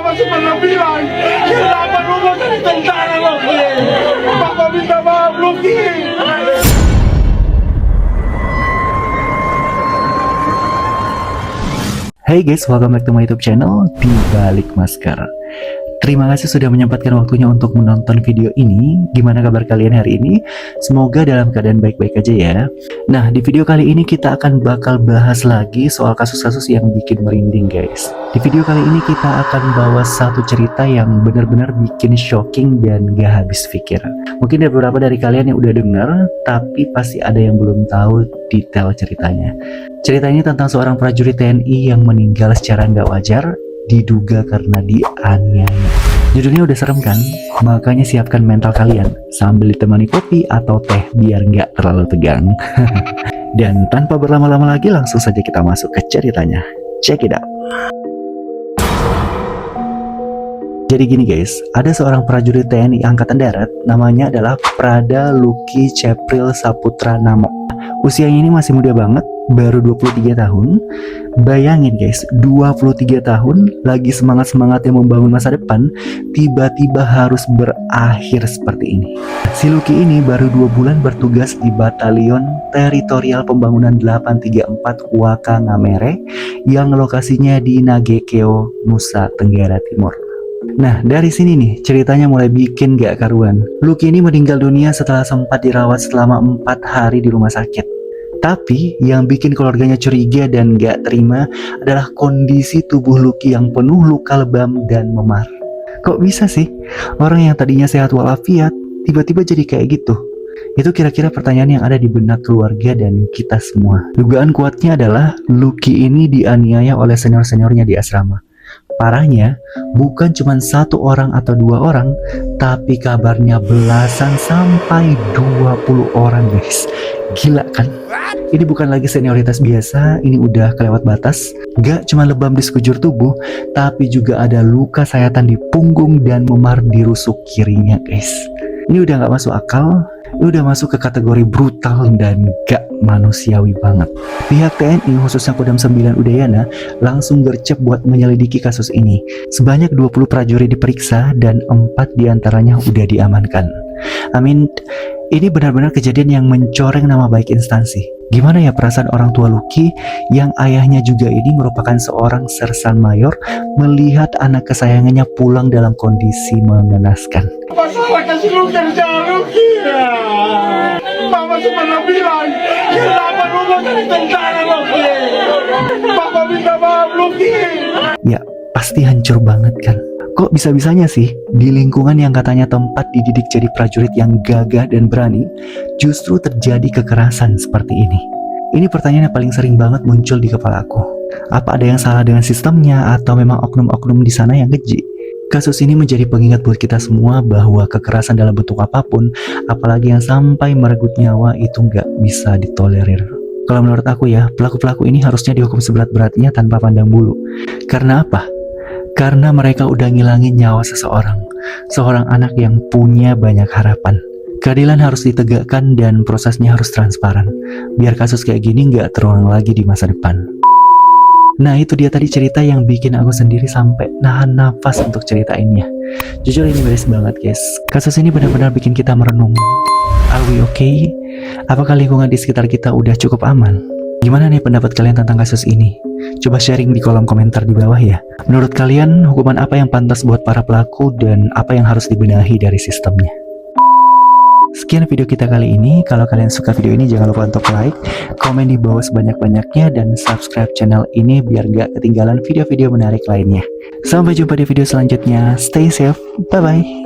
Mama pernah bilang, kenapa lu mau jadi tentara, Lucky? Papa minta maaf, Lucky. Hey guys, welcome back to my YouTube channel Di Balik Masker. Terima kasih sudah menyempatkan waktunya untuk menonton video ini. Gimana kabar kalian hari ini? Semoga dalam keadaan baik-baik aja ya. Nah, di video kali ini kita akan bakal bahas lagi soal kasus-kasus yang bikin merinding guys. Di video kali ini kita akan bawa satu cerita yang benar-benar bikin shocking dan gak habis pikir. Mungkin ada beberapa dari kalian yang udah denger, tapi pasti ada yang belum tahu detail ceritanya. Cerita ini tentang seorang prajurit TNI yang meninggal secara nggak wajar, diduga karena dianiaya. Judulnya udah serem kan? Makanya siapkan mental kalian sambil ditemani kopi atau teh biar nggak terlalu tegang. Dan tanpa berlama-lama lagi langsung saja kita masuk ke ceritanya. Check it out. Jadi gini guys, ada seorang prajurit TNI Angkatan Darat, namanya adalah Prada Lucky Cepril Saputra Namo. Usianya ini masih muda banget, baru 23 tahun. Bayangin guys, 23 tahun, lagi semangat-semangatnya membangun masa depan, tiba-tiba harus berakhir seperti ini. Si Lucky ini baru 2 bulan bertugas di Batalion Teritorial Pembangunan 834 Waka Ngamere, yang lokasinya di Nagekeo, Nusa Tenggara Timur. Nah, dari sini nih ceritanya mulai bikin gak karuan. Lucky ini meninggal dunia setelah sempat dirawat selama 4 hari di rumah sakit. Tapi yang bikin keluarganya curiga dan gak terima adalah kondisi tubuh Lucky yang penuh luka lebam dan memar. Kok bisa sih orang yang tadinya sehat walafiat tiba-tiba jadi kayak gitu? Itu kira-kira pertanyaan yang ada di benak keluarga dan kita semua. Dugaan kuatnya adalah Lucky ini dianiaya oleh senior-seniornya di asrama. Parahnya, bukan cuma 1 orang atau 2 orang, tapi kabarnya belasan sampai 20 orang guys. Gila kan? Ini bukan lagi senioritas biasa, ini udah kelewat batas. Gak cuma lebam di sekujur tubuh, tapi juga ada luka sayatan di punggung dan memar di rusuk kirinya guys. Ini udah gak masuk akal. Ini udah masuk ke kategori brutal dan gak manusiawi banget. Pihak TNI khususnya Kodam 9 Udayana langsung gercep buat menyelidiki kasus ini. Sebanyak 20 prajurit diperiksa dan 4 diantaranya udah diamankan. Ini benar-benar kejadian yang mencoreng nama baik instansi. Gimana ya perasaan orang tua Lucky yang ayahnya juga ini merupakan seorang sersan mayor melihat anak kesayangannya pulang dalam kondisi mengenaskan. Masalah kasih lu kerja, Lucky. Mama pernah bilang, kenapa lu mau jadi tentara, Lucky? Papa minta maaf, Lucky. Ya, pasti hancur banget kan? Kok bisa-bisanya sih di lingkungan yang katanya tempat dididik jadi prajurit yang gagah dan berani, justru terjadi kekerasan seperti ini? Ini pertanyaan yang paling sering banget muncul di kepala aku. Apa ada yang salah dengan sistemnya atau memang oknum-oknum di sana yang keji? Kasus ini menjadi pengingat buat kita semua bahwa kekerasan dalam bentuk apapun, apalagi yang sampai merenggut nyawa, itu nggak bisa ditolerir. Kalau menurut aku ya, pelaku-pelaku ini harusnya dihukum seberat-beratnya tanpa pandang bulu. Karena apa? Karena mereka udah ngilangin nyawa seseorang, seorang anak yang punya banyak harapan. Keadilan harus ditegakkan dan prosesnya harus transparan, biar kasus kayak gini nggak terulang lagi di masa depan. Nah, itu dia tadi cerita yang bikin aku sendiri sampai nahan nafas untuk ceritainnya. Jujur ini beres banget guys. Kasus ini benar-benar bikin kita merenung. Are we okay? Apakah lingkungan di sekitar kita udah cukup aman? Gimana nih pendapat kalian tentang kasus ini? Coba sharing di kolom komentar di bawah ya. Menurut kalian, hukuman apa yang pantas buat para pelaku dan apa yang harus dibenahi dari sistemnya? Sekian video kita kali ini. Kalau kalian suka video ini, jangan lupa untuk like, komen di bawah sebanyak-banyaknya, dan subscribe channel ini biar gak ketinggalan video-video menarik lainnya. Sampai jumpa di video selanjutnya. Stay safe. Bye-bye.